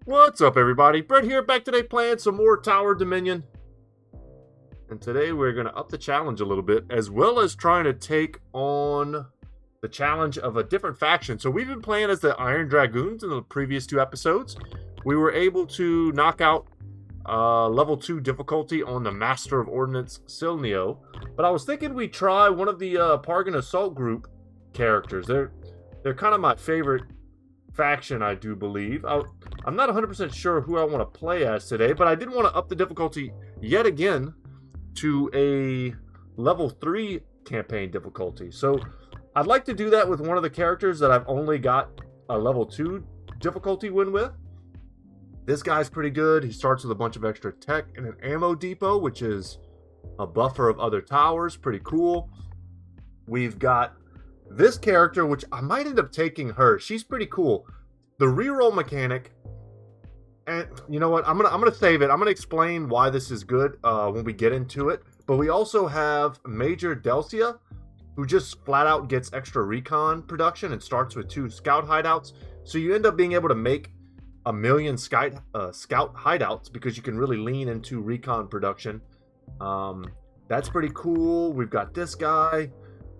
What's up, everybody? Brett here, back today playing some more Tower Dominion. And today we're going to up the challenge a little bit, as well as trying to take on the challenge of a different faction. So we've been playing as the Iron Dragoons in the previous two episodes. We were able to knock out level 2 difficulty on the Master of Ordnance Silneo. But I was thinking we'd try one of the Pargan Assault Group characters. They're kind of my favorite faction, I do believe. I'm not 100% sure who I want to play as today, but I did want to up the difficulty yet again to a level 3 campaign difficulty. So I'd like to do that with one of the characters that I've only got a level 2 difficulty win with. This guy's pretty good. He starts with a bunch of extra tech and an ammo depot, which is a buffer of other towers. Pretty cool. We've got this character, which I might end up taking her. She's pretty cool. The reroll mechanic, and you know what? I'm gonna save it. I'm gonna explain why this is good when we get into it. But we also have Major Delcia, who just flat out gets extra recon production and starts with 2 scout hideouts. So you end up being able to make a million scout hideouts because you can really lean into recon production. That's pretty cool. We've got this guy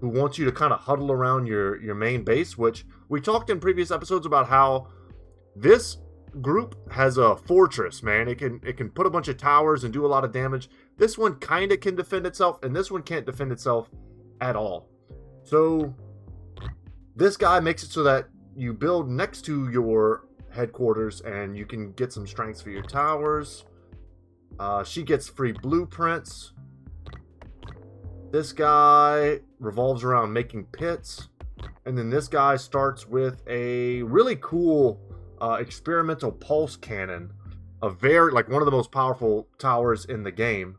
who wants you to kind of huddle around your main base, which we talked in previous episodes about how this group has a fortress, man. It can put a bunch of towers and do a lot of damage. This one kind of can defend itself, and this one can't defend itself at all. So this guy makes it so that you build next to your headquarters and you can get some strengths for your towers. She gets free blueprints. This guy revolves around making pits. And then this guy starts with a really cool experimental pulse cannon. Like one of the most powerful towers in the game.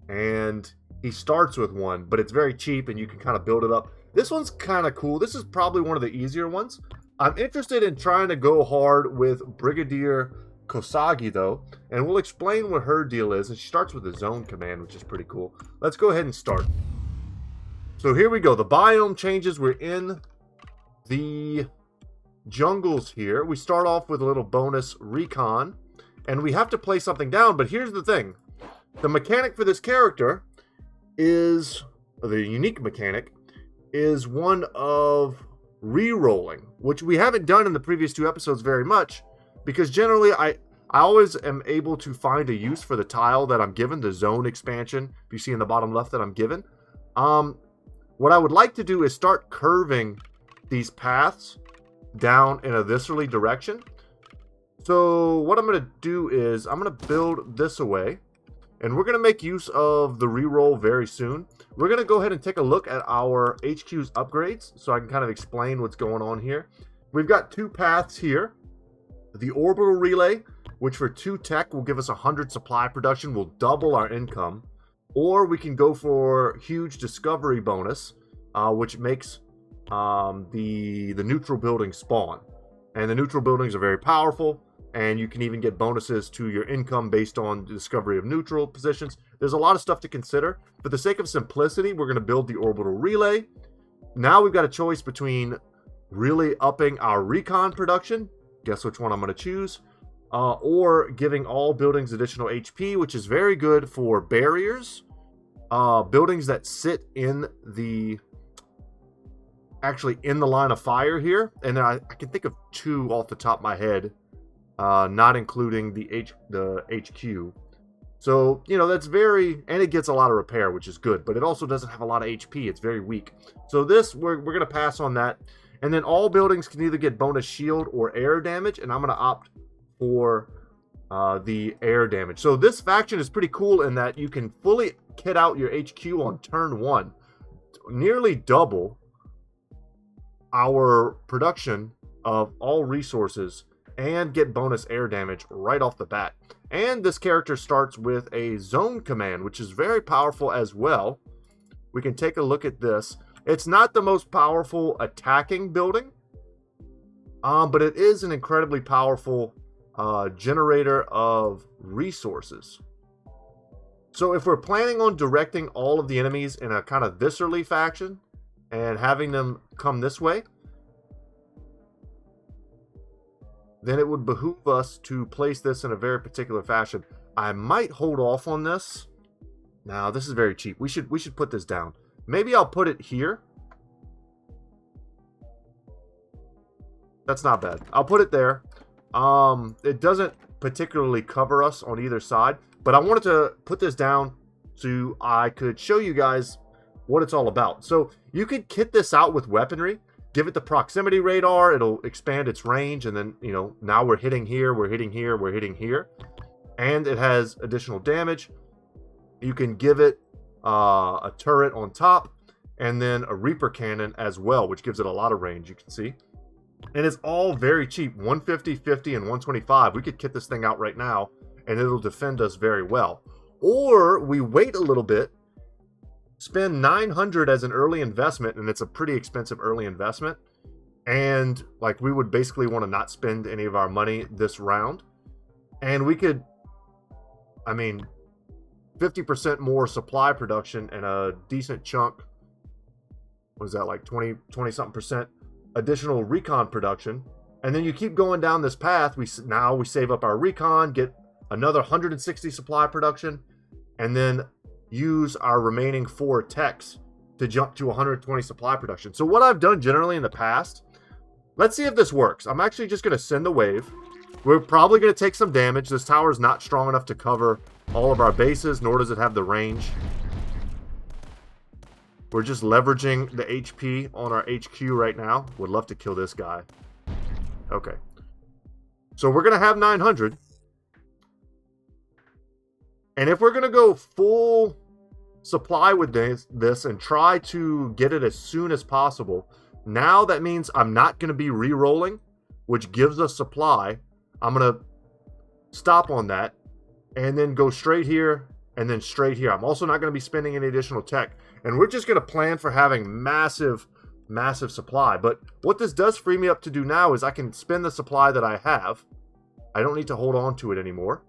And he starts with one, but it's very cheap and you can kind of build it up. This one's kind of cool. This is probably one of the easier ones. I'm interested in trying to go hard with Brigadier Kosagi, though, and we'll explain what her deal is. And she starts with a zone command, which is pretty cool. Let's go ahead and start. So here we go. The biome changes. We're in the jungles here. We start off with a little bonus recon, and we have to play something down. But here's the thing. The mechanic for this character is, the unique mechanic, is one of re-rolling, which we haven't done in the previous 2 episodes very much, because generally I always am able to find a use for the tile that I'm given, the zone expansion, if you see in the bottom left that I'm given. What I would like to do is start curving these paths down in a viscerally direction. So what I'm going to do is I'm going to build this away, and we're going to make use of the reroll very soon. We're going to go ahead and take a look at our HQ's upgrades so I can kind of explain what's going on here. We've got 2 paths here. The orbital relay, which for 2 tech will give us 100 supply production, will double our income. Or we can go for huge discovery bonus, which makes the neutral building spawn. And the neutral buildings are very powerful. And you can even get bonuses to your income based on the discovery of neutral positions. There's a lot of stuff to consider. For the sake of simplicity, we're going to build the orbital relay. Now we've got a choice between really upping our recon production. Guess which one I'm going to choose. Or giving all buildings additional HP, which is very good for barriers. Buildings that sit in the... actually in the line of fire here. And then I can think of 2 off the top of my head. Not including the HQ. So, you know, that's very... and it gets a lot of repair, which is good. But it also doesn't have a lot of HP. It's very weak. So this, we're going to pass on that. And then all buildings can either get bonus shield or air damage. And I'm going to opt for the air damage. So this faction is pretty cool in that you can fully kit out your HQ on turn 1. Nearly double our production of all resources and get bonus air damage right off the bat. And this character starts with a zone command, which is very powerful as well. We can take a look at this. It's not the most powerful attacking building, but it is an incredibly powerful generator of resources. So if we're planning on directing all of the enemies in a kind of viscerally faction and having them come this way, then it would behoove us to place this in a very particular fashion. I might hold off on this. Now, this is very cheap. We should put this down. Maybe I'll put it here. That's not bad. I'll put it there. It doesn't particularly cover us on either side, but I wanted to put this down so I could show you guys what it's all about. So you could kit this out with weaponry, give it the proximity radar, it'll expand its range, and then, you know, now we're hitting here, we're hitting here, we're hitting here, and it has additional damage. You can give it a turret on top, and then a Reaper cannon as well, which gives it a lot of range, you can see. And it's all very cheap, 150, 50, and 125. We could kit this thing out right now, and it'll defend us very well. Or we wait a little bit, spend 900 as an early investment, and it's a pretty expensive early investment. And like, we would basically want to not spend any of our money this round. And we could, I mean, 50% more supply production and a decent chunk. What is that, like 20 something percent additional recon production. And then you keep going down this path. Now we save up our recon, get another 160 supply production, and then use our remaining 4 techs to jump to 120 supply production. So what I've done generally in the past, let's see if this works. I'm actually just going to send a wave. We're probably going to take some damage. This tower is not strong enough to cover all of our bases, nor does it have the range. We're just leveraging the HP on our HQ right now. Would love to kill this guy. Okay. So we're going to have 900. And if we're going to go full supply with this and try to get it as soon as possible, now that means I'm not going to be re-rolling, which gives us supply. I'm going to stop on that and then go straight here and then straight here. I'm also not going to be spending any additional tech. And we're just going to plan for having massive supply. But what this does free me up to do now is I can spend the supply that I have. I don't need to hold on to it anymore.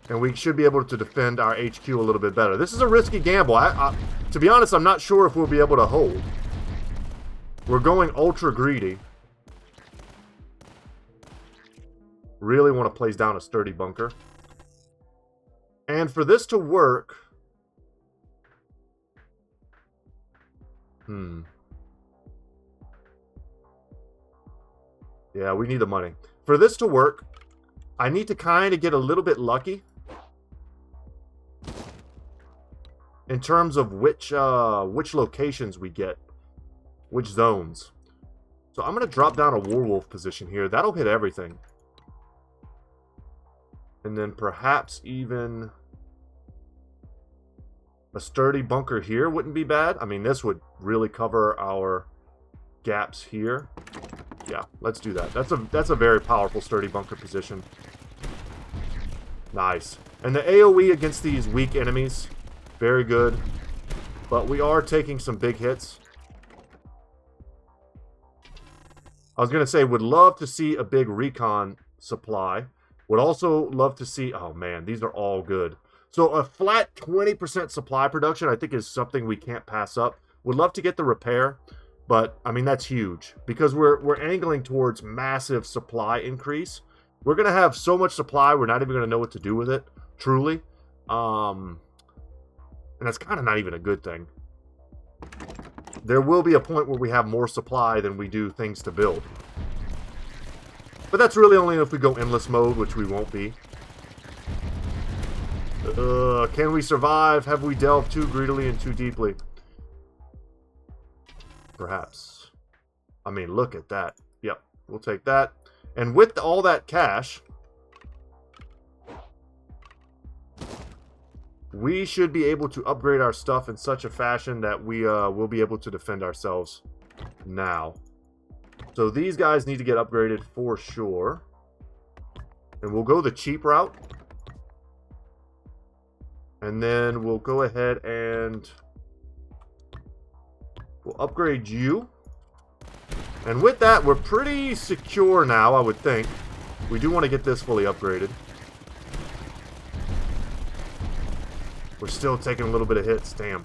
And we should be able to defend our HQ a little bit better. This is a risky gamble. To be honest, I'm not sure if we'll be able to hold. We're going ultra greedy. Really want to place down a sturdy bunker. And for this to work... Yeah, we need the money. For this to work, I need to kind of get a little bit lucky in terms of which locations we get, which zones. So I'm going to drop down a Warwolf position here. That'll hit everything. And then perhaps even a sturdy bunker here wouldn't be bad. I mean, this would really cover our gaps here. Yeah, let's do that. That's a very powerful sturdy bunker position. Nice. And the AoE against these weak enemies, very good. But we are taking some big hits. I was going to say, would love to see a big recon supply. Would also love to see... Oh, man, these are all good. So a flat 20% supply production, I think, is something we can't pass up. Would love to get the repair, but, I mean, that's huge. Because we're angling towards massive supply increase. We're going to have so much supply, we're not even going to know what to do with it, truly. And that's kind of not even a good thing. There will be a point where we have more supply than we do things to build. But that's really only if we go endless mode, which we won't be. Can we survive? Have we delved too greedily and too deeply? Perhaps. I mean, look at that. Yep, we'll take that. And with all that cash, we should be able to upgrade our stuff in such a fashion that we will be able to defend ourselves now. So these guys need to get upgraded for sure. And we'll go the cheap route. And then we'll go ahead and we'll upgrade you. And with that, we're pretty secure now, I would think. We do want to get this fully upgraded. We're still taking a little bit of hits, damn.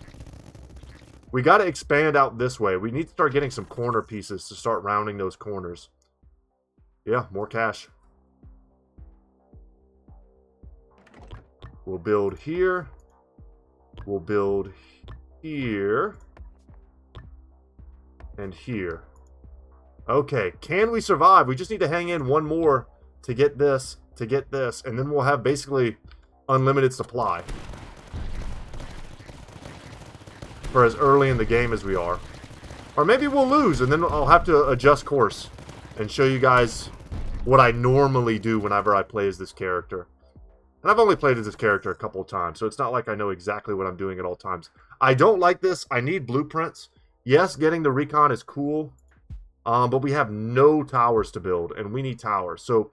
We got to expand out this way. We need to start getting some corner pieces to start rounding those corners. Yeah, more cash. We'll build here. We'll build here. And here. Okay, can we survive? We just need to hang in one more to get this, and then we'll have basically unlimited supply. For as early in the game as we are. Or maybe we'll lose, and then I'll have to adjust course and show you guys what I normally do whenever I play as this character. And I've only played as this character a couple of times, so it's not like I know exactly what I'm doing at all times. I don't like this. I need blueprints. Yes, getting the recon is cool, but we have no towers to build, and we need towers. So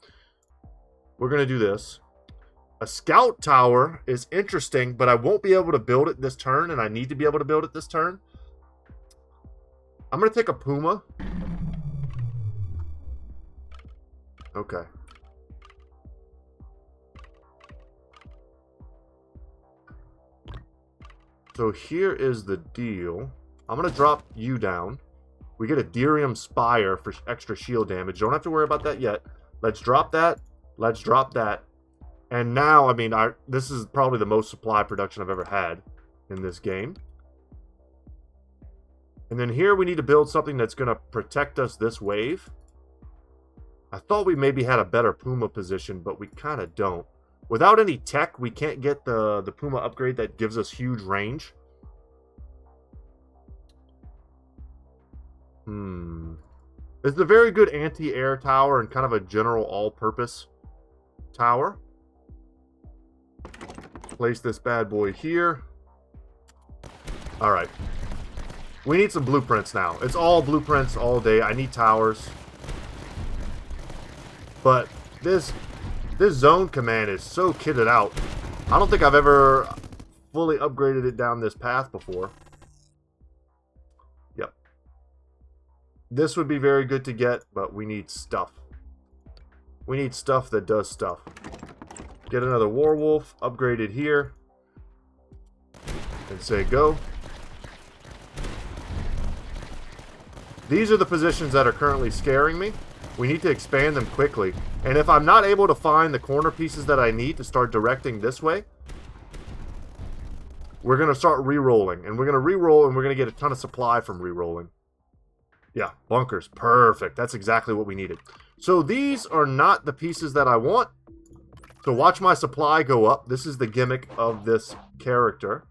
we're going to do this. A scout tower is interesting, but I won't be able to build it this turn, and I need to be able to build it this turn. I'm going to take a Puma. Okay. So here is the deal. I'm going to drop you down. We get a Dirium Spire for extra shield damage. Don't have to worry about that yet. Let's drop that. Let's drop that. And now, I mean, this is probably the most supply production I've ever had in this game. And then here we need to build something that's going to protect us this wave. I thought we maybe had a better Puma position, but we kind of don't. Without any tech, we can't get the Puma upgrade that gives us huge range. It's a very good anti-air tower and kind of a general all-purpose tower. Place this bad boy here. Alright. We need some blueprints now. It's all blueprints all day. I need towers. But this zone command is so kitted out. I don't think I've ever fully upgraded it down this path before. Yep. This would be very good to get, but we need stuff. We need stuff that does stuff. Get another Warwolf, upgraded here. And say go. These are the positions that are currently scaring me. We need to expand them quickly. And if I'm not able to find the corner pieces that I need to start directing this way, we're going to start re-rolling. And we're going to re-roll and we're going to get a ton of supply from re-rolling. Yeah, bunkers. Perfect. That's exactly what we needed. So these are not the pieces that I want. So watch my supply go up. This is the gimmick of this character.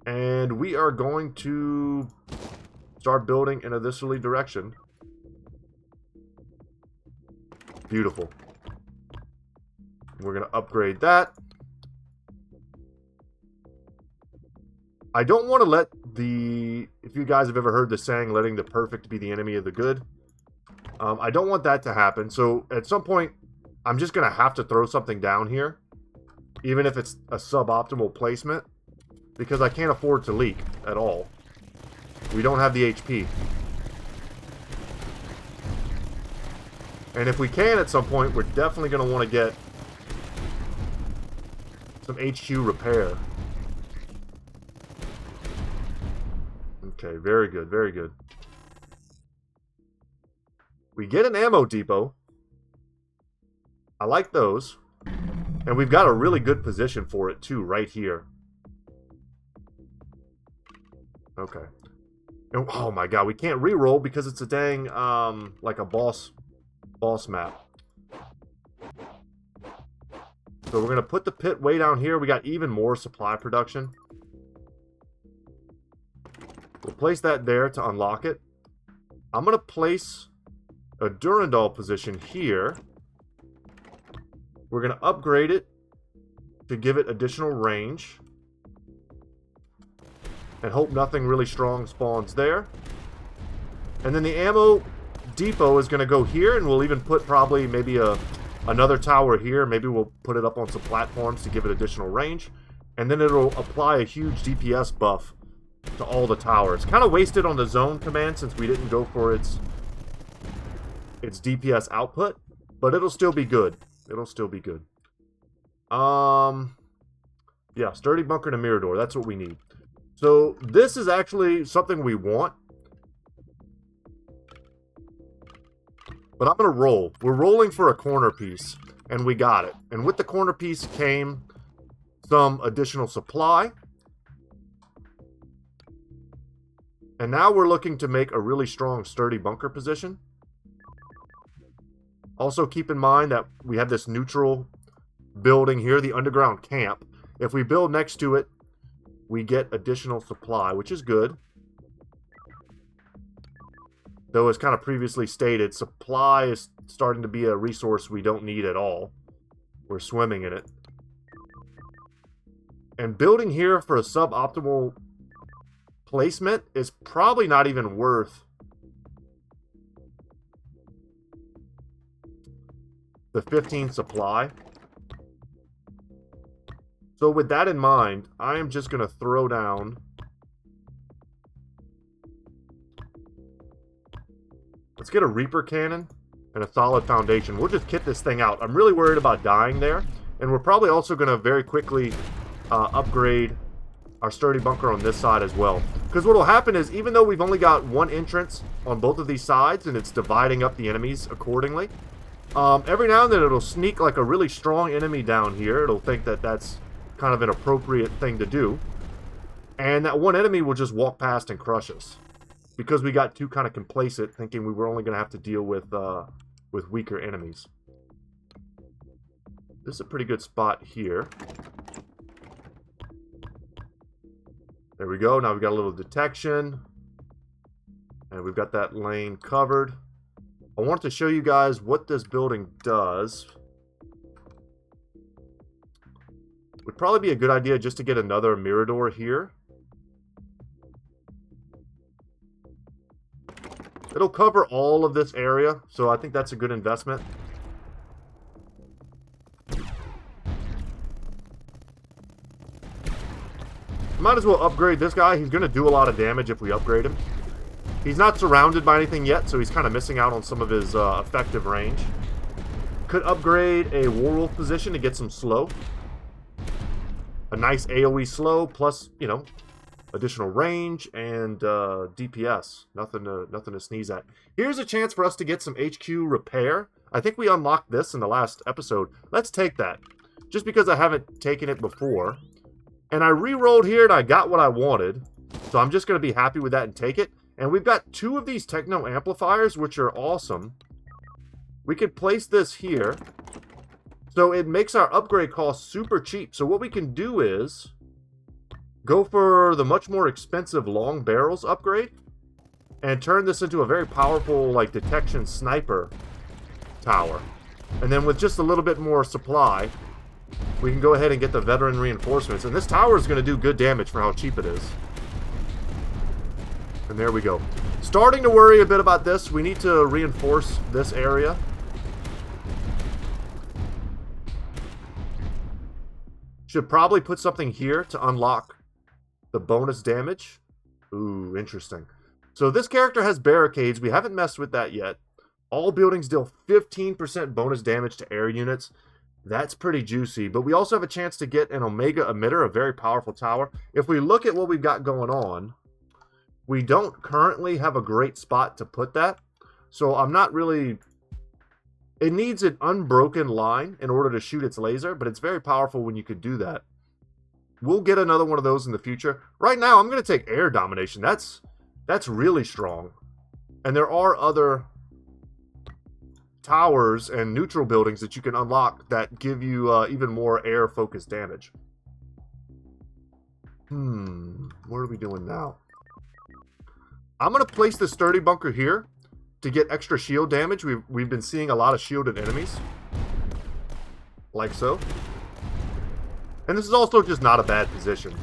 And we are going to start building in a viscerally direction. Beautiful. We're going to upgrade that. I don't want to let the... If you guys have ever heard the saying, letting the perfect be the enemy of the good. I don't want that to happen. So at some point, I'm just going to have to throw something down here. Even if it's a suboptimal placement. Because I can't afford to leak at all. We don't have the HP. And if we can at some point, we're definitely going to want to get some HQ repair. Okay, very good, very good. We get an ammo depot. I like those. And we've got a really good position for it too, right here. Okay. And, oh my god, we can't re-roll because it's a dang, like a boss map. So we're going to put the pit way down here. We got even more supply production. We'll place that there to unlock it. I'm going to place a Durandal position here. We're going to upgrade it to give it additional range. And hope nothing really strong spawns there. And then the ammo depot is going to go here, and we'll even put probably maybe another tower here. Maybe we'll put it up on some platforms to give it additional range. And then it'll apply a huge DPS buff to all the towers. Kind of wasted on the zone command since we didn't go for its DPS output. But it'll still be good. It'll still be good. Yeah, sturdy bunker and a mirador. That's what we need. So this is actually something we want. But I'm going to roll. We're rolling for a corner piece. And we got it. And with the corner piece came some additional supply. And now we're looking to make a really strong, sturdy bunker position. Also keep in mind that we have this neutral building here, the underground camp. If we build next to it, we get additional supply, which is good. Though, as kind of previously stated, supply is starting to be a resource we don't need at all. We're swimming in it. And building here for a suboptimal placement is probably not even worth the 15 supply. So with that in mind, I am just going to throw down... Let's get a Reaper cannon and a solid foundation. We'll just kit this thing out. I'm really worried about dying there. And we're probably also going to very quickly upgrade our sturdy bunker on this side as well. Because what will happen is, even though we've only got one entrance on both of these sides, and it's dividing up the enemies accordingly, every now and then it'll sneak like a really strong enemy down here. It'll think that that's kind of an appropriate thing to do. And that one enemy will just walk past and crush us. Because we got too kind of complacent, thinking we were only going to have to deal with weaker enemies. This is a pretty good spot here. There we go. Now we've got a little detection. And we've got that lane covered. I wanted to show you guys what this building does. Would probably be a good idea just to get another Mirador here. It'll cover all of this area, so I think that's a good investment. Might as well upgrade this guy. He's going to do a lot of damage if we upgrade him. He's not surrounded by anything yet, so he's kind of missing out on some of his effective range. Could upgrade a Warwolf position to get some slow. A nice AoE slow, plus, you know, additional range and DPS. Nothing to sneeze at. Here's a chance for us to get some HQ repair. I think we unlocked this in the last episode. Let's take that. Just because I haven't taken it before. And I re-rolled here and I got what I wanted. So I'm just going to be happy with that and take it. And we've got 2 of these techno amplifiers, which are awesome. We could place this here. So it makes our upgrade cost super cheap. So what we can do is go for the much more expensive long barrels upgrade and turn this into a very powerful, like, detection sniper tower. And then with just a little bit more supply, we can go ahead and get the veteran reinforcements. And this tower is going to do good damage for how cheap it is. And there we go. Starting to worry a bit about this. We need to reinforce this area. Should probably put something here to unlock the bonus damage. Ooh, interesting. So this character has barricades. We haven't messed with that yet. All buildings deal 15% bonus damage to air units. That's pretty juicy. But we also have a chance to get an Omega emitter, a very powerful tower. If we look at what we've got going on, we don't currently have a great spot to put that. So I'm not really... It needs an unbroken line in order to shoot its laser, but it's very powerful when you could do that. We'll get another one of those in the future. Right now, I'm going to take air domination. That's really strong. And there are other towers and neutral buildings that you can unlock that give you even more air-focused damage. What are we doing now? I'm going to place the sturdy bunker here to get extra shield damage. We've been seeing a lot of shielded enemies. Like so. And this is also just not a bad position.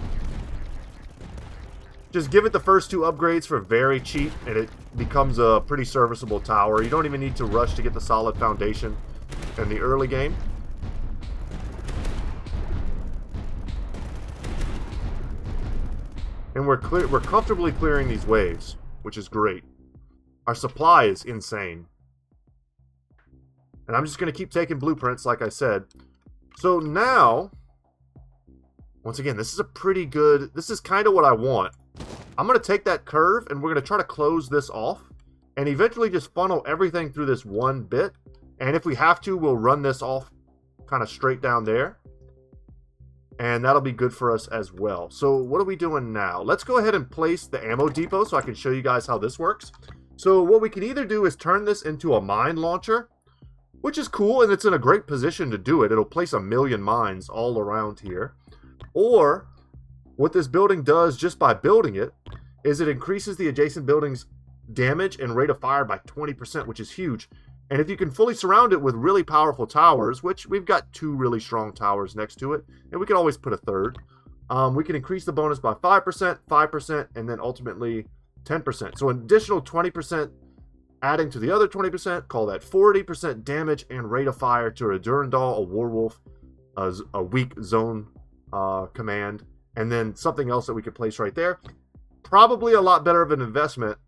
Just give it the first 2 upgrades for very cheap, and it becomes a pretty serviceable tower. You don't even need to rush to get the solid foundation in the early game. And we're comfortably clearing these waves, which is great. Our supply is insane. And I'm just going to keep taking blueprints, like I said. So now, Once again, this is a pretty good... This is kind of what I want. I'm going to take that curve, and we're going to try to close this off. And eventually just funnel everything through this one bit. And if we have to, we'll run this off kind of straight down there. And that'll be good for us as well. So what are we doing now? Let's go ahead and place the ammo depot so I can show you guys how this works. So what we can either do is turn this into a mine launcher, which is cool, and it's in a great position to do it. It'll place 1,000,000 mines all around here. Or what this building does just by building it is it increases the adjacent building's damage and rate of fire by 20%, which is huge. And if you can fully surround it with really powerful towers, which we've got 2 really strong towers next to it, and we can always put a third, we can increase the bonus by 5%, 5%, and then ultimately 10%. So an additional 20% adding to the other 20%, call that 40% damage and rate of fire to a Durandal, a Warwolf, a weak zone command, and then something else that we could place right there. Probably a lot better of an investment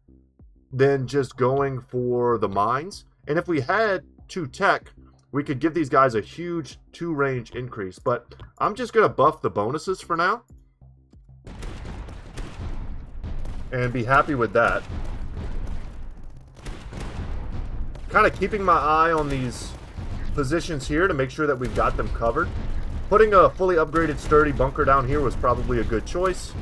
than just going for the mines. And if we had 2 tech, we could give these guys a huge 2 range increase. But I'm just going to buff the bonuses for now. And be happy with that. Kind of keeping my eye on these positions here to make sure that we've got them covered. Putting a fully upgraded sturdy bunker down here was probably a good choice.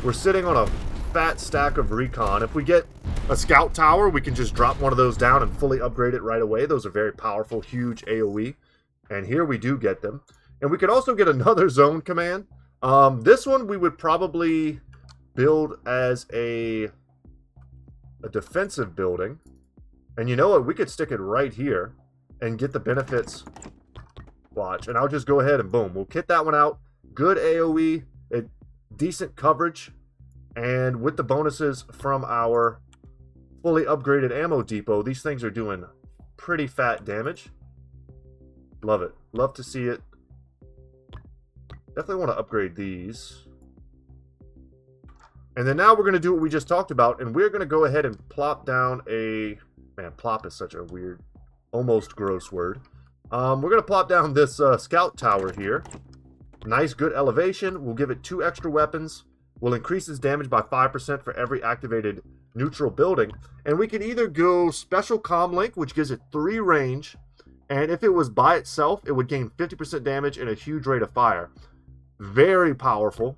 We're sitting on a fat stack of recon. If we get a scout tower, we can just drop one of those down and fully upgrade it right away. Those are very powerful, huge AoE. And here we do get them. And we could also get another zone command. This one we would probably build as a defensive building. And you know what? We could stick it right here and get the benefits. Watch. And I'll just go ahead and boom. We'll kit that one out. Good AoE. Decent coverage. And with the bonuses from our fully upgraded ammo depot, these things are doing pretty fat damage. Love it. Love to see it. Definitely want to upgrade these. And then now we're going to do what we just talked about, and we're going to go ahead and plop down a... Man, plop is such a weird, almost gross word. We're going to plop down this scout tower here. Nice, good elevation. We'll give it 2 extra weapons. We'll increase its damage by 5% for every activated neutral building. And we can either go special comlink, which gives it 3 range. And if it was by itself, it would gain 50% damage and a huge rate of fire. Very powerful.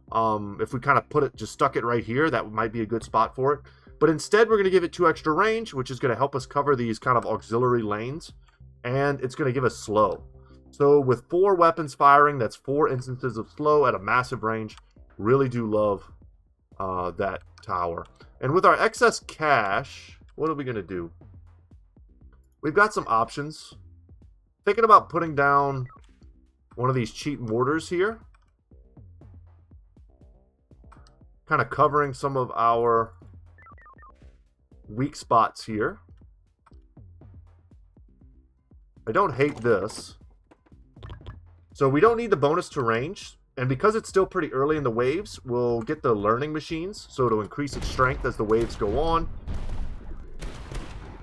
If we kind of just stuck it right here, that might be a good spot for it. But instead, we're going to give it 2 extra range, which is going to help us cover these kind of auxiliary lanes. And it's going to give us slow. So with 4 weapons firing, that's 4 instances of slow at a massive range. Really do love that tower. And with our excess cash, what are we going to do? We've got some options. Thinking about putting down one of these cheap mortars here. Kind of covering some of our weak spots here. I don't hate this. So we don't need the bonus to range. And because it's still pretty early in the waves, we'll get the learning machines. So it'll increase its strength as the waves go on.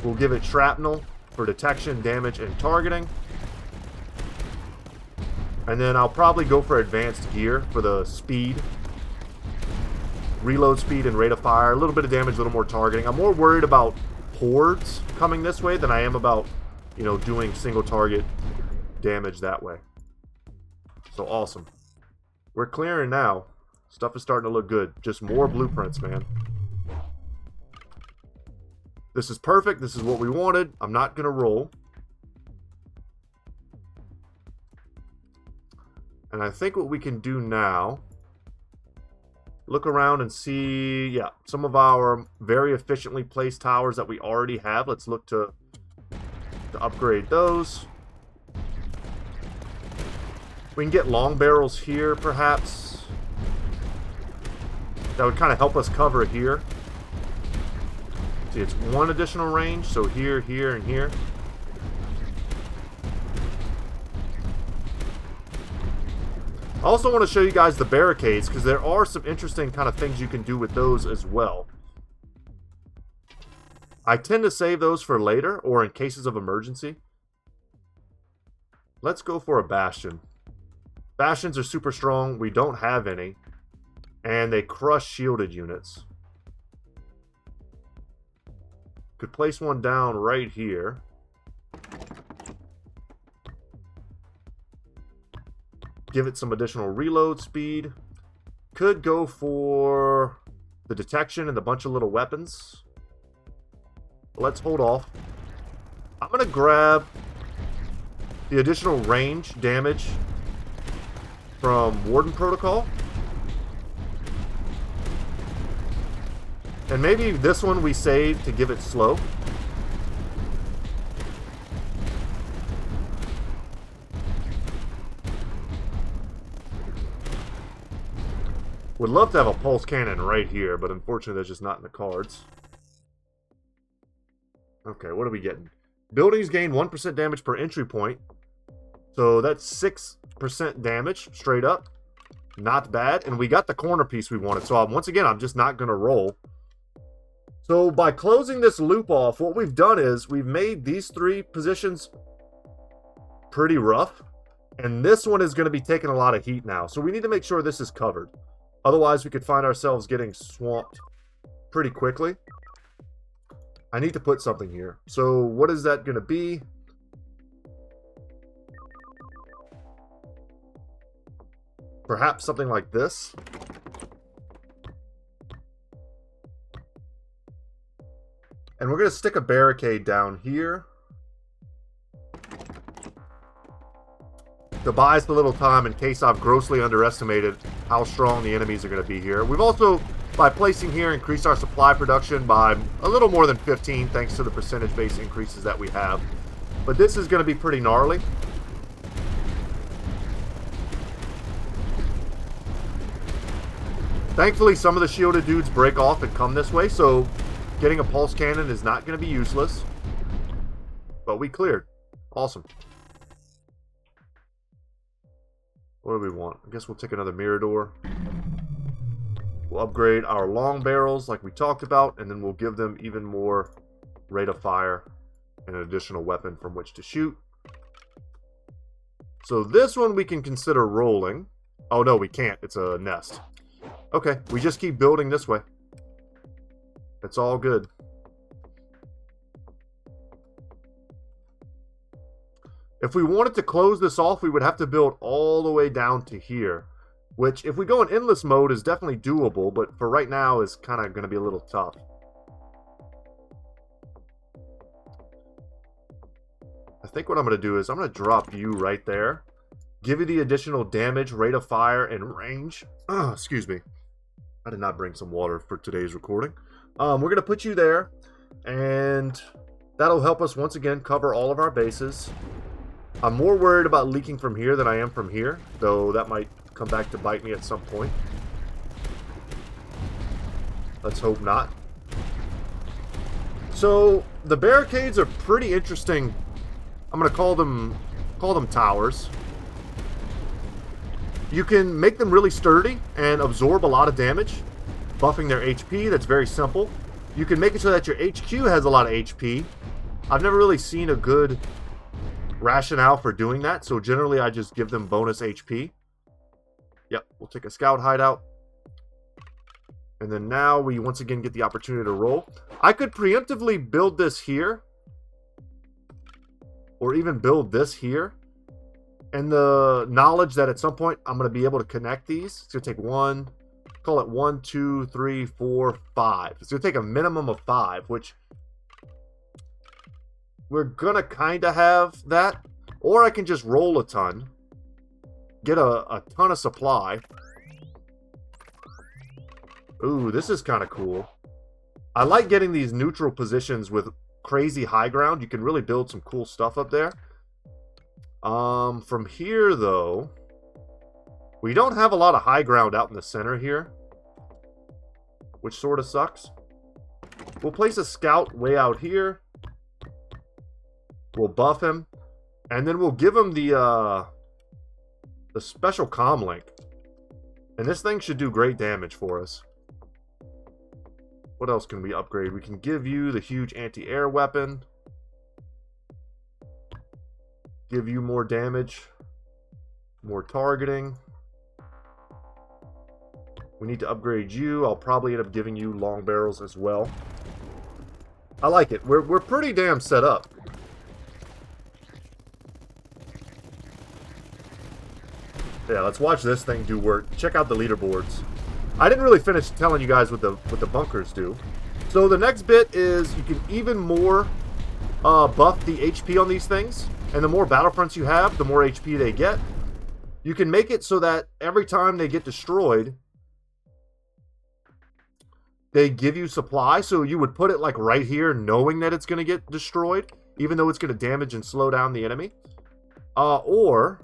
We'll give it shrapnel for detection, damage, and targeting. And then I'll probably go for advanced gear for the speed. Reload speed and rate of fire. A little bit of damage, a little more targeting. I'm more worried about hordes coming this way than I am about, you know, doing single target damage that way. So awesome. We're clearing now. Stuff is starting to look good. Just more blueprints, man. This is perfect. This is what we wanted. I'm not going to roll. And I think what we can do now, look around and see, yeah, some of our very efficiently placed towers that we already have. Let's look to upgrade those. We can get long barrels here, perhaps. That would kind of help us cover here. See, it's 1 additional range, so here, here, and here. I also want to show you guys the barricades, because there are some interesting kind of things you can do with those as well. I tend to save those for later, or in cases of emergency. Let's go for a bastion. Bastions are super strong. We don't have any. And they crush shielded units. Could place one down right here. Give it some additional reload speed. Could go for the detection and a bunch of little weapons. Let's hold off. I'm going to grab the additional range damage from Warden Protocol. And maybe this one we save to give it slow. Would love to have a pulse cannon right here, but unfortunately that's just not in the cards. Okay, what are we getting? Buildings gain 1% damage per entry point. So that's 6% damage straight up. Not bad. And we got the corner piece we wanted. So once again, I'm just not going to roll. So by closing this loop off, what we've done is we've made these three positions pretty rough. And this one is going to be taking a lot of heat now. So we need to make sure this is covered. Otherwise, we could find ourselves getting swamped pretty quickly. I need to put something here. So what is that going to be? Perhaps something like this. And we're going to stick a barricade down here to buy us a little time in case I've grossly underestimated how strong the enemies are going to be here. We've also, by placing here, increased our supply production by a little more than 15 thanks to the percentage-based increases that we have. But this is going to be pretty gnarly. Thankfully, some of the shielded dudes break off and come this way, so getting a pulse cannon is not going to be useless. But we cleared. Awesome. What do we want? I guess we'll take another Mirador. We'll upgrade our long barrels like we talked about, and then we'll give them even more rate of fire and an additional weapon from which to shoot. So this one we can consider rolling. Oh no, we can't. It's a nest. Okay, we just keep building this way. It's all good. If we wanted to close this off, we would have to build all the way down to here. Which, if we go in endless mode, is definitely doable, but for right now is kind of going to be a little tough. I think what I'm going to do is I'm going to drop you right there. Give you the additional damage, rate of fire, and range. Excuse me. I did not bring some water for today's recording. We're going to put you there, and that'll help us once again cover all of our bases. I'm more worried about leaking from here than I am from here, though that might come back to bite me at some point. Let's hope not. So the barricades are pretty interesting. I'm going to call them towers. You can make them really sturdy and absorb a lot of damage, buffing their HP. That's very simple. You can make it so that your HQ has a lot of HP. I've never really seen a good rationale for doing that, so generally I just give them bonus HP. Yep, we'll take a scout hideout. And then now we once again get the opportunity to roll. I could preemptively build this here, or even build this here. And the knowledge that at some point I'm going to be able to connect these. It's going to take one, call it 1, 2, 3, 4, 5. It's going to take a minimum of 5, which we're going to kind of have that. Or I can just roll a ton, get a ton of supply. Ooh, this is kind of cool. I like getting these neutral positions with crazy high ground. You can really build some cool stuff up there. From here, though, we don't have a lot of high ground out in the center here, which sort of sucks. We'll place a scout way out here. We'll buff him, and then we'll give him the special comm link. And this thing should do great damage for us. What else can we upgrade? We can give you the huge anti-air weapon. Give you more damage. More targeting. We need to upgrade you. I'll probably end up giving you long barrels as well. I like it. We're pretty damn set up. Yeah, let's watch this thing do work. Check out the leaderboards. I didn't really finish telling you guys what the bunkers do. So the next bit is you can even more buff the HP on these things. And the more battlefronts you have, the more HP they get. You can make it so that every time they get destroyed, they give you supply. So you would put it like right here, knowing that it's going to get destroyed, even though it's going to damage and slow down the enemy. Or,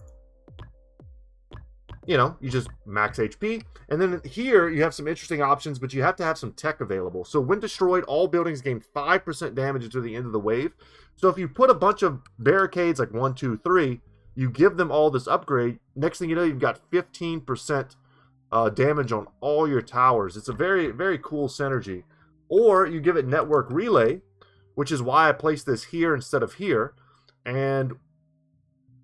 you know, you just max HP. And then here you have some interesting options, but you have to have some tech available. So when destroyed, all buildings gain 5% damage until the end of the wave. So if you put a bunch of barricades like 1, 2, 3, you give them all this upgrade. Next thing you know, you've got 15% damage on all your towers. It's a very, very cool synergy. Or you give it network relay, which is why I placed this here instead of here. And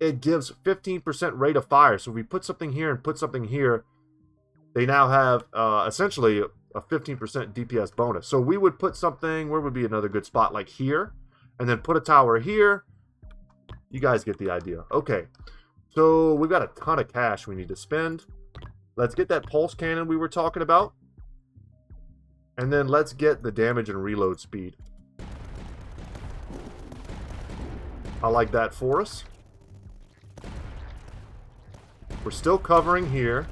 it gives 15% rate of fire. So if we put something here and put something here, they now have essentially a 15% DPS bonus. So we would put something, where would be another good spot? Like here, and then put a tower here. You guys get the idea. Okay, so we've got a ton of cash we need to spend. Let's get that pulse cannon we were talking about. And then let's get the damage and reload speed. I like that for us. We're still covering here.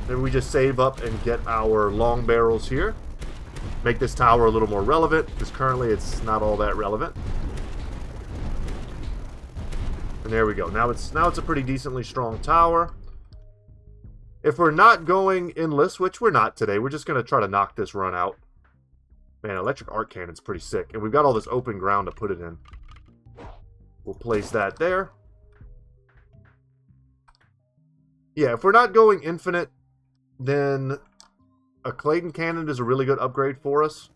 Maybe we just save up and get our long barrels here. Make this tower a little more relevant, because currently it's not all that relevant. And there we go. Now it's a pretty decently strong tower. If we're not going endless, which we're not today, we're just going to try to knock this run out. Man, electric arc cannon's pretty sick. And we've got all this open ground to put it in. We'll place that there. Yeah, if we're not going infinite, then a Clayton cannon is a really good upgrade for us.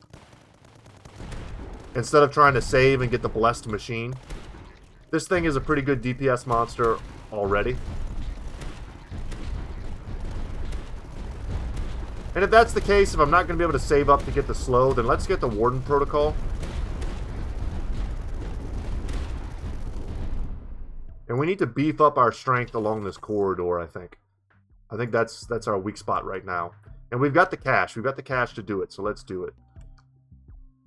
Instead of trying to save and get the blessed machine. This thing is a pretty good DPS monster already. And if that's the case, if I'm not going to be able to save up to get the slow, then let's get the Warden Protocol. And we need to beef up our strength along this corridor, I think. I think that's our weak spot right now. And we've got the cash. We've got the cash to do it, so let's do it.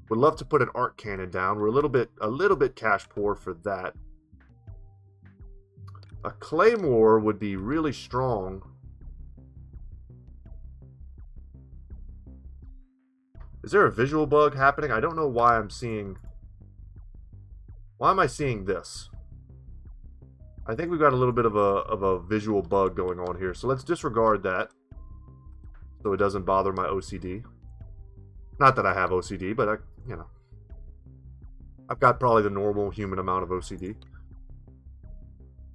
Would love to put an arc cannon down. We're a little bit cash poor for that. A claymore would be really strong. Is there a visual bug happening? I don't know why I'm seeing... Why am I seeing this? I think we've got a little bit of a visual bug going on here. So let's disregard that. So it doesn't bother my OCD. Not that I have OCD, but I've got probably the normal human amount of OCD.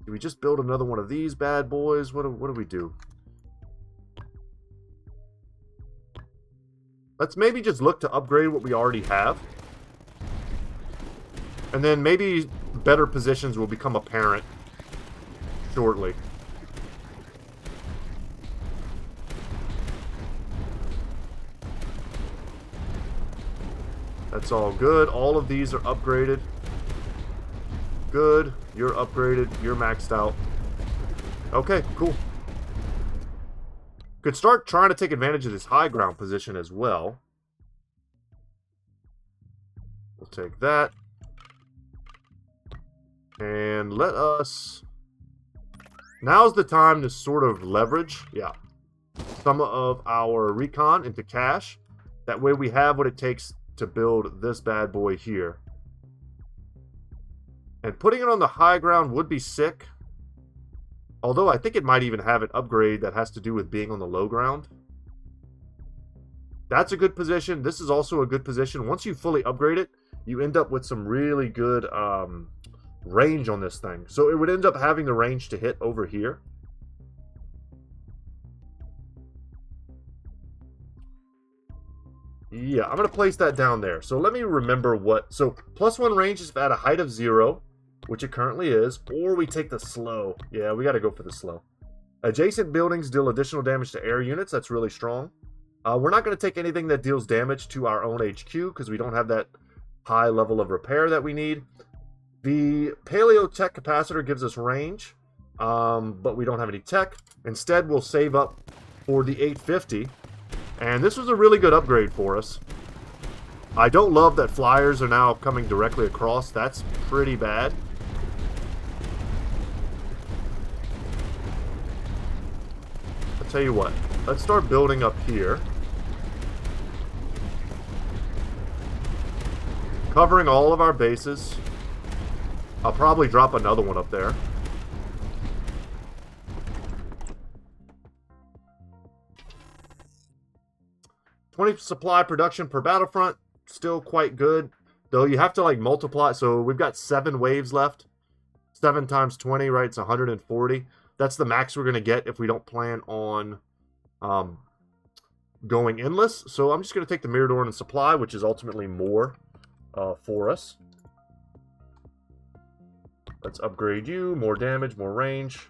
Do we just build another one of these bad boys? What do we do? Let's maybe just look to upgrade what we already have. And then maybe better positions will become apparent shortly. That's all good. All of these are upgraded. Good. You're upgraded. You're maxed out. Okay, cool. Could start trying to take advantage of this high ground position as well. We'll take that. And let us... Now's the time to sort of leverage, some of our recon into cash. That way we have what it takes to build this bad boy here. And putting it on the high ground would be sick. Although I think it might even have an upgrade that has to do with being on the low ground. That's a good position. This is also a good position. Once you fully upgrade it, you end up with some really good range on this thing. So it would end up having the range to hit over here. Yeah, I'm going to place that down there. So let me remember what... So +1 range is at a height of 0, which it currently is, or we take the slow. Yeah, we got to go for the slow. Adjacent buildings deal additional damage to air units. That's really strong. We're not going to take anything that deals damage to our own HQ because we don't have that high level of repair that we need. The Paleo Tech Capacitor gives us range, but we don't have any tech. Instead, we'll save up for the 850. And this was a really good upgrade for us. I don't love that flyers are now coming directly across. That's pretty bad. I'll tell you what. Let's start building up here. Covering all of our bases. I'll probably drop another one up there. Supply production per battlefront, still quite good. Though you have to like multiply, so we've got 7 waves left. 7 times 20, right? It's 140. That's the max we're going to get if we don't plan on going endless. So I'm just going to take the Mirador and supply, which is ultimately more for us. Let's upgrade you. More damage, more range.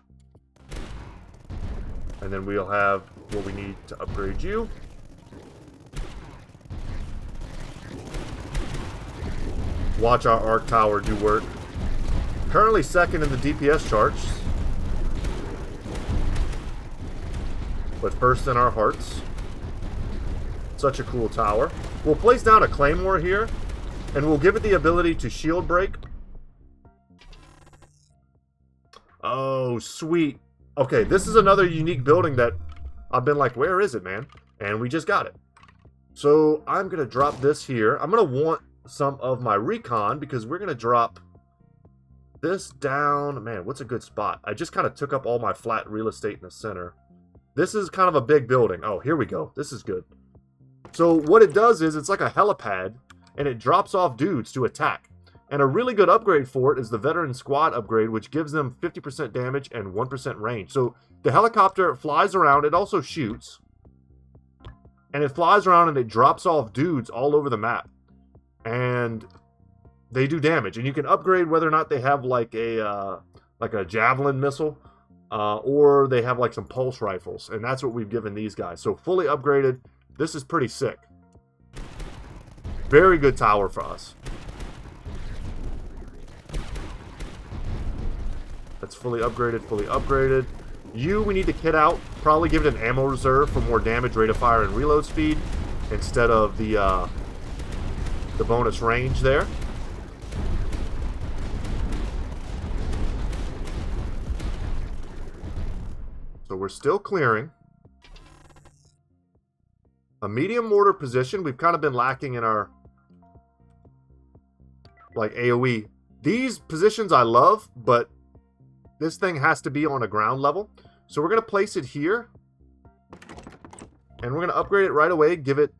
And then we'll have what we need to upgrade you. Watch our arc tower do work. Currently second in the DPS charts, but first in our hearts. Such a cool tower. We'll place down a claymore here, and we'll give it the ability to shield break. Oh, sweet. Okay, this is another unique building that I've been like, where is it, man? And we just got it. So I'm going to drop this here. I'm going to want some of my recon because we're going to drop this down. Man, what's a good spot? I just kind of took up all my flat real estate in the center. This is kind of a big building. Oh, here we go. This is good. So what it does is it's like a helipad, and it drops off dudes to attack. And a really good upgrade for it is the Veteran Squad upgrade, which gives them 50% damage and 1% range. So the helicopter flies around. It also shoots. And it flies around and it drops off dudes all over the map. And they do damage. And you can upgrade whether or not they have like a javelin missile. Or they have like some pulse rifles. And that's what we've given these guys. So fully upgraded. This is pretty sick. Very good tower for us. That's fully upgraded, fully upgraded. We need to kit out. Probably give it an ammo reserve for more damage, rate of fire, and reload speed. Instead of the bonus range there. So we're still clearing. A medium mortar position. We've kind of been lacking in our like AoE. These positions I love, but this thing has to be on a ground level. So we're going to place it here. And we're going to upgrade it right away. Give it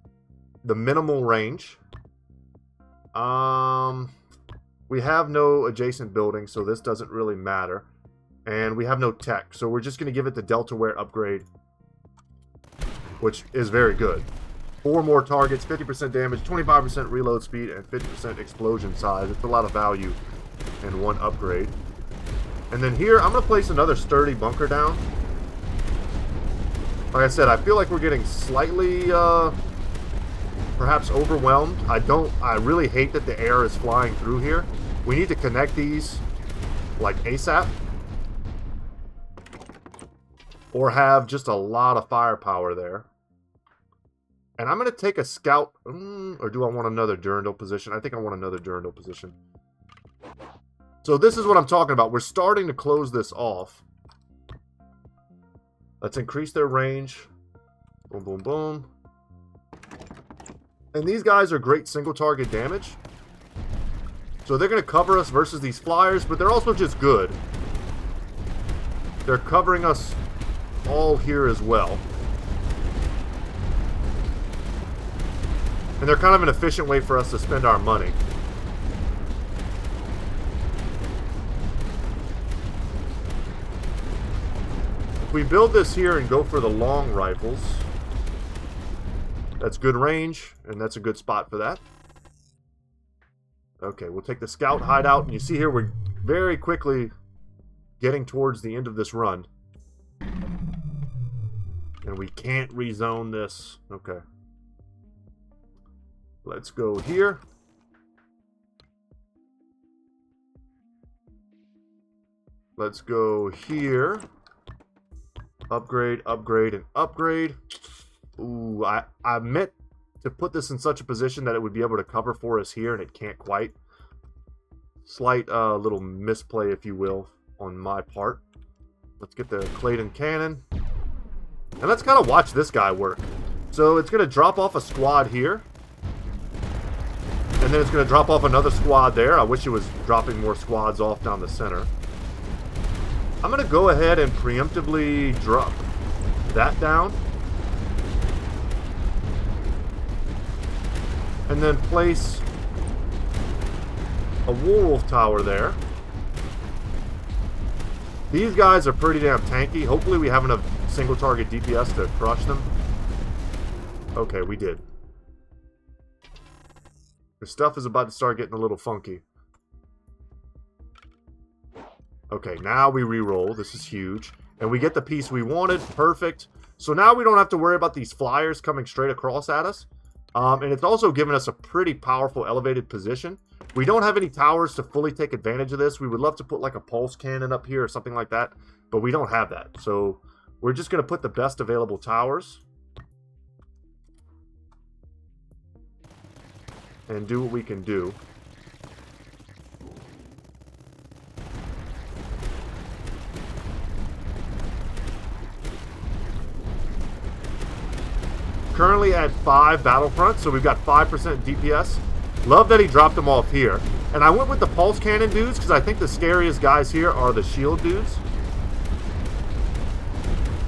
the minimal range. We have no adjacent buildings, so this doesn't really matter. And we have no tech. So we're just going to give it the Delta Wear upgrade, which is very good. 4 more targets, 50% damage, 25% reload speed, and 50% explosion size. It's a lot of value in one upgrade. And then here, I'm going to place another sturdy bunker down. Like I said, I feel like we're getting slightly, perhaps overwhelmed. I really hate that the air is flying through here. We need to connect these, like, ASAP. Or have just a lot of firepower there. And I'm going to take a scout. Or do I want another Durandal position? I think I want another Durandal position. So this is what I'm talking about. We're starting to close this off. Let's increase their range. Boom, boom, boom. And these guys are great single target damage. So they're going to cover us versus these flyers, but they're also just good. They're covering us all here as well. And they're kind of an efficient way for us to spend our money. If we build this here and go for the long rifles, That's good range, and that's a good spot for that. Okay, we'll take the scout hideout, and you see here we're very quickly getting towards the end of this run. And we can't rezone this. Okay. Let's go here. Let's go here. Upgrade, upgrade, and upgrade. Ooh, I meant to put this in such a position that it would be able to cover for us here, and it can't quite. Slight little misplay, if you will, on my part. Let's get the Clayton cannon. And let's kind of watch this guy work. So it's going to drop off a squad here. And then it's going to drop off another squad there. I wish it was dropping more squads off down the center. I'm going to go ahead and preemptively drop that down. And then place a werewolf tower there. These guys are pretty damn tanky. Hopefully we have enough single target DPS to crush them. Okay, we did. The stuff is about to start getting a little funky. Okay, now we re-roll. This is huge. And we get the piece we wanted. Perfect. So now we don't have to worry about these flyers coming straight across at us. And it's also given us a pretty powerful elevated position. We don't have any towers to fully take advantage of this. We would love to put like a pulse cannon up here or something like that. But we don't have that. So we're just going to put the best available towers. And do what we can do. Currently at 5 Battlefront, so we've got 5% DPS. Love that he dropped them off here. And I went with the pulse cannon dudes because I think the scariest guys here are the shield dudes.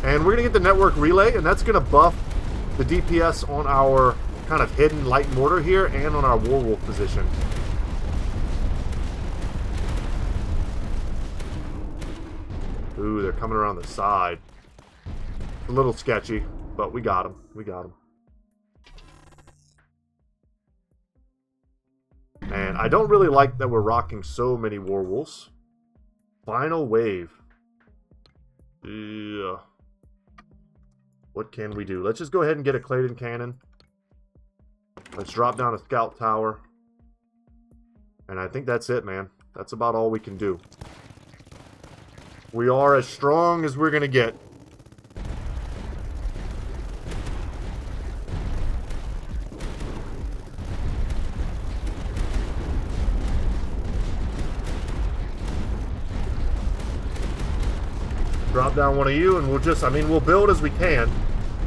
And we're going to get the network relay, and that's going to buff the DPS on our kind of hidden light mortar here and on our werewolf position. Ooh, they're coming around the side. A little sketchy, but we got them. We got them. And I don't really like that we're rocking so many werewolves. Final wave. Yeah. What can we do? Let's just go ahead and get a Clayton cannon. Let's drop down a scout tower. And I think that's it, man. That's about all we can do. We are as strong as we're going to get. Drop down one of you and we'll just, we'll build as we can.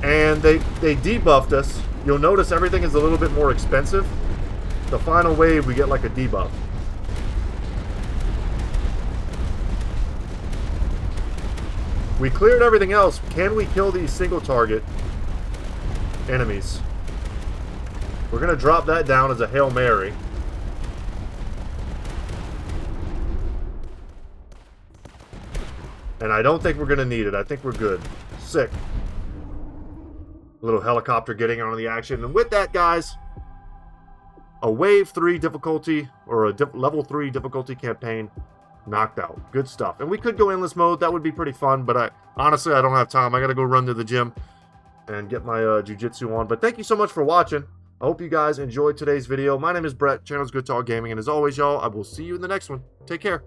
And they debuffed us. You'll notice everything is a little bit more expensive. The final wave, we get like a debuff. We cleared everything else. Can we kill these single target enemies? We're going to drop that down as a Hail Mary. And I don't think we're going to need it. I think we're good. Sick. A little helicopter getting on the action. And with that, guys, a Wave 3 difficulty, or a level 3 difficulty campaign knocked out. Good stuff. And we could go endless mode. That would be pretty fun. But honestly, I don't have time. I got to go run to the gym and get my jiu-jitsu on. But thank you so much for watching. I hope you guys enjoyed today's video. My name is Brett. Channel's Good Talk Gaming. And as always, y'all, I will see you in the next one. Take care.